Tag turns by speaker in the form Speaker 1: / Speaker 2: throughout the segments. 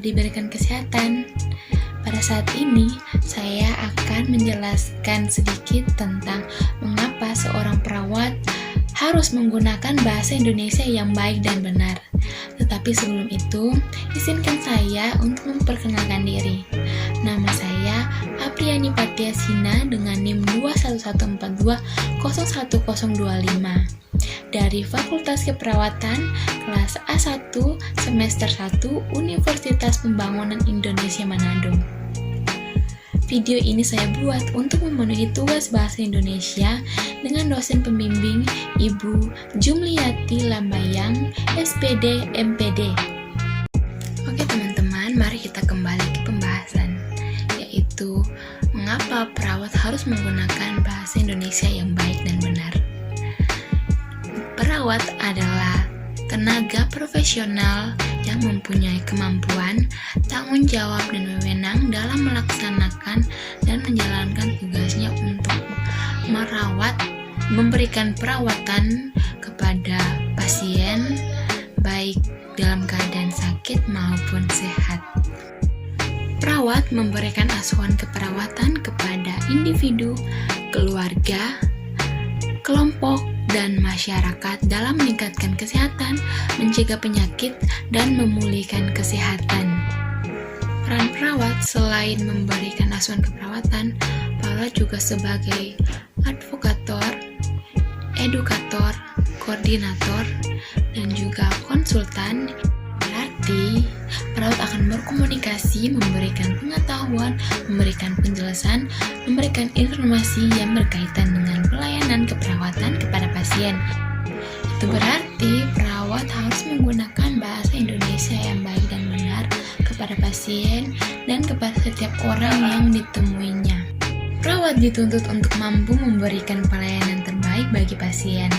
Speaker 1: diberikan kesehatan. Pada saat ini, saya akan menjelaskan sedikit tentang mengapa seorang perawat harus menggunakan bahasa Indonesia yang baik dan benar. Tetapi sebelum itu, izinkan saya untuk memperkenalkan diri. Nama saya Apriani Patiasina dengan NIM 21142011025 dari Fakultas Keperawatan kelas A1 semester 1 Universitas Pembangunan Indonesia Manado. Video ini saya buat untuk memenuhi tugas bahasa Indonesia dengan dosen pembimbing Ibu Jumliyati Lambayang, SPD, MPD. Oke teman-teman, mari kita kembali ke pembahasan, yaitu mengapa perawat harus menggunakan bahasa Indonesia yang baik dan benar. Perawat adalah tenaga profesional yang mempunyai kemampuan, tanggung jawab, dan wewenang dalam melaksanakan dan menjalankan tugasnya untuk merawat, memberikan perawatan kepada pasien, baik dalam keadaan sakit maupun sehat. Perawat memberikan asuhan keperawatan kepada individu, keluarga, kelompok, dan masyarakat dalam meningkatkan kesehatan, mencegah penyakit, dan memulihkan kesehatan. Peran perawat selain memberikan asuhan keperawatan, perawat juga sebagai advokator, edukator, koordinator, dan juga konsultan. Berarti, perawat akan berkomunikasi, memberikan pengetahuan, memberikan penjelasan, memberikan informasi yang berkaitan dengan pelayanan keperawatan kepada pasien. Itu berarti perawat harus menggunakan bahasa Indonesia yang baik dan benar kepada pasien dan kepada setiap orang yang ditemuinya. Perawat dituntut untuk mampu memberikan pelayanan terbaik bagi pasien.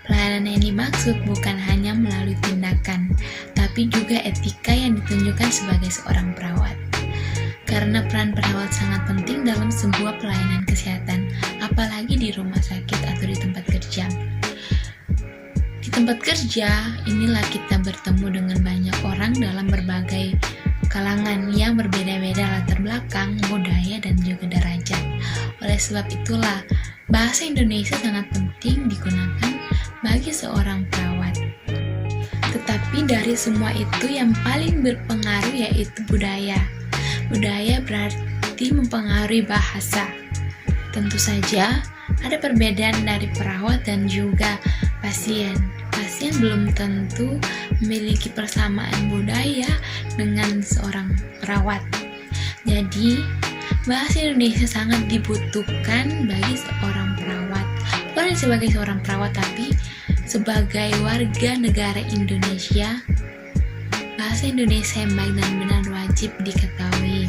Speaker 1: Pelayanan yang dimaksud bukan hanya melalui tindakan, tapi juga etika yang ditunjukkan sebagai seorang perawat. Karena peran perawat sangat penting dalam sebuah pelayanan kesehatan, apalagi di rumah sakit atau di tempat kerja. Di tempat kerja, inilah kita bertemu dengan banyak orang dalam berbagai kalangan yang berbeda-beda latar belakang, budaya, dan juga derajat. Oleh sebab itulah, bahasa Indonesia sangat penting digunakan bagi seorang perawat. Tetapi dari semua itu yang paling berpengaruh yaitu budaya. Budaya berarti mempengaruhi bahasa. Tentu saja ada perbedaan dari perawat dan juga pasien. Pasien belum tentu memiliki persamaan budaya dengan seorang perawat. Jadi, bahasa Indonesia sangat dibutuhkan bagi seorang perawat. Bukan sebagai seorang perawat, tapi sebagai warga negara Indonesia, bahasa Indonesia yang baik dan benar wajib diketahui.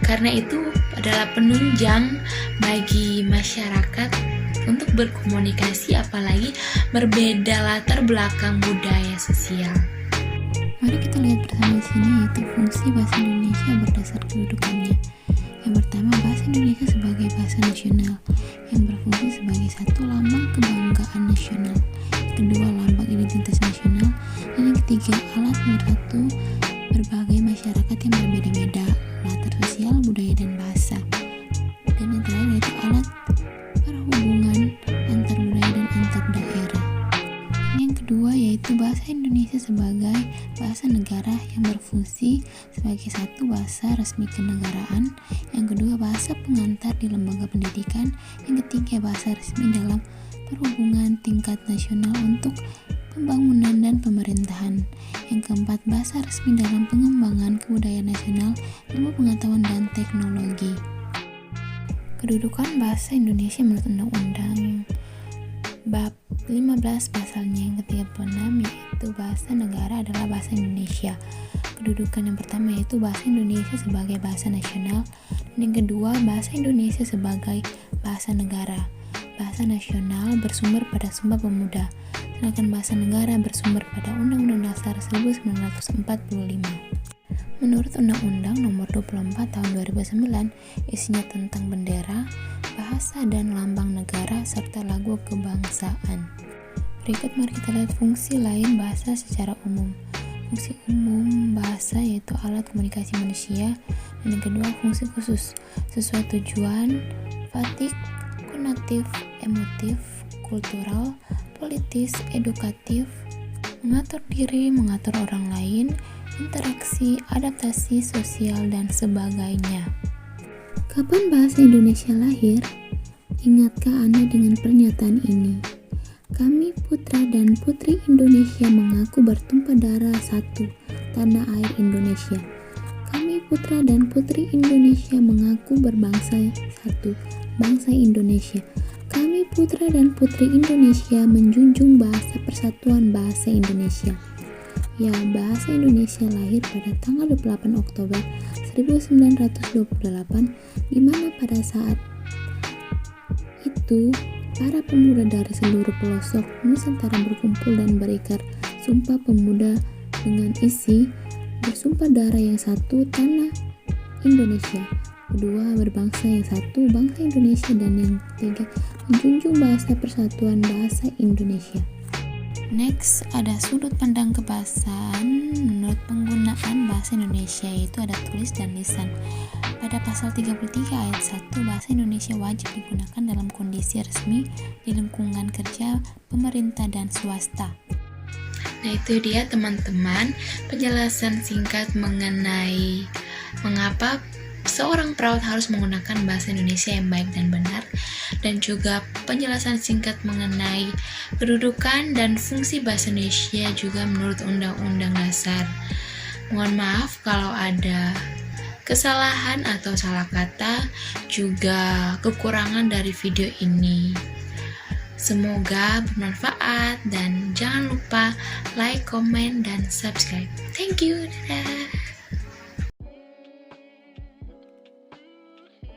Speaker 1: Karena itu adalah penunjang bagi masyarakat untuk berkomunikasi, apalagi berbeda latar belakang budaya sosial.
Speaker 2: Mari kita lihat bersama di sini, yaitu fungsi bahasa Indonesia berdasar kedudukannya. Yang pertama, bahasa Indonesia sebagai bahasa nasional yang berfungsi sebagai satu lambang kebanggaan nasional, kedua lambang identitas nasional, dan yang ketiga alat menyatu berbagai masyarakat yang berbeda-beda latar sosial, budaya, dan bahasa. Dan yang terakhir yaitu alat perhubungan antar budaya dan antar daerah. Yang kedua yaitu bahasa Indonesia sebagai bahasa negara yang berfungsi sebagai satu bahasa resmi kenegaraan, yang kedua bahasa pengantar di lembaga pendidikan, yang ketiga bahasa resmi dalam perhubungan tingkat nasional untuk pembangunan dan pemerintahan, yang keempat bahasa resmi dalam pengembangan kebudayaan nasional, ilmu pengetahuan dan teknologi. Kedudukan bahasa Indonesia menurut Undang-Undang Bab 15 pasalnya yang ke-36 yaitu bahasa negara adalah bahasa Indonesia. Kedudukan yang pertama yaitu bahasa Indonesia sebagai bahasa nasional, dan yang kedua bahasa Indonesia sebagai bahasa negara. Bahasa nasional bersumber pada Sumpah Pemuda, sedangkan bahasa negara bersumber pada Undang-Undang Dasar 1945. Menurut Undang-Undang Nomor 24 Tahun 2009, isinya tentang bendera, bahasa dan lambang negara, serta lagu kebangsaan. Berikut mari kita lihat fungsi lain bahasa secara umum. fungsi umum bahasa yaitu alat komunikasi manusia, dan yang kedua fungsi khusus sesuai tujuan, fatik, konatif, emotif, kultural, politis, edukatif, mengatur diri, mengatur orang lain, interaksi, adaptasi sosial, dan sebagainya. Kapan bahasa Indonesia lahir? Ingatkah Anda dengan pernyataan ini? Kami putra dan putri Indonesia mengaku bertumpah darah satu, tanah air Indonesia. Kami putra dan putri Indonesia mengaku berbangsa satu, bangsa Indonesia. Kami putra dan putri Indonesia menjunjung bahasa persatuan bahasa Indonesia. Ya, bahasa Indonesia lahir pada tanggal 28 Oktober 1928, di mana pada saat itu para pemuda dari seluruh pelosok Nusantara berkumpul dan berikat sumpah pemuda dengan isi bersumpah darah yang satu, tanah Indonesia, kedua berbangsa yang satu, bangsa Indonesia, dan yang ketiga menjunjung bahasa persatuan bahasa Indonesia. Next, ada sudut pandang kebahasaan menurut penggunaan bahasa Indonesia, yaitu ada tulis dan lisan. Pada pasal 33 ayat 1, bahasa Indonesia wajib digunakan dalam kondisi resmi di lingkungan kerja, pemerintah, dan swasta.
Speaker 1: Nah, itu dia teman-teman penjelasan singkat mengenai mengapa seorang perawat harus menggunakan bahasa Indonesia yang baik dan benar, dan juga penjelasan singkat mengenai kedudukan dan fungsi bahasa Indonesia juga menurut Undang-Undang Dasar. Mohon maaf kalau ada kesalahan atau salah kata, juga kekurangan dari video ini. Semoga bermanfaat dan jangan lupa like, comment, dan subscribe. Thank you. Dadah.